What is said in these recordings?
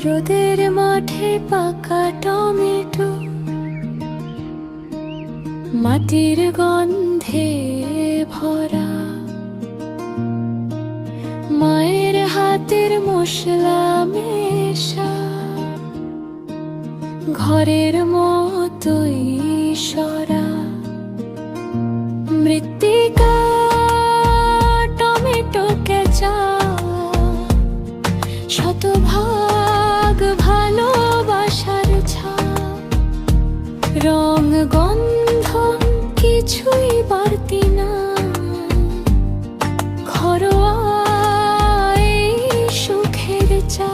রোদের মাঠে পাকা টমেটো, মাটির গন্ধে ভরা, মায়ের হাতের মশলা মেশা, ঘরের মতোই সরা। মৃত্তিকা টমেটো কেঁচা, শতভাগ ভালোবাসার ছাপ। রং গন্ধ কিছুই বাড়তি না, ঘরোয়া এই সুখের চা।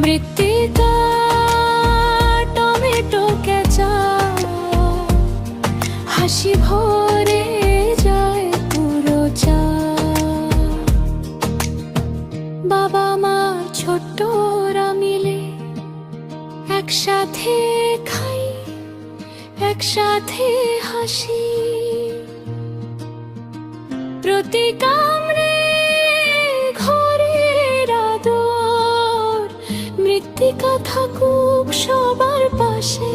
মৃত্তিকা টমেটো কেঁচা, হাসি ভরে যায় পুরো চা। বাবা মা ছোট্টরা মিলে একসাথে খাই, একসাথে হাসি। প্রতি কামড়ে ঘরের আদর, মৃত্তিকা থাকুক সবার পাশে।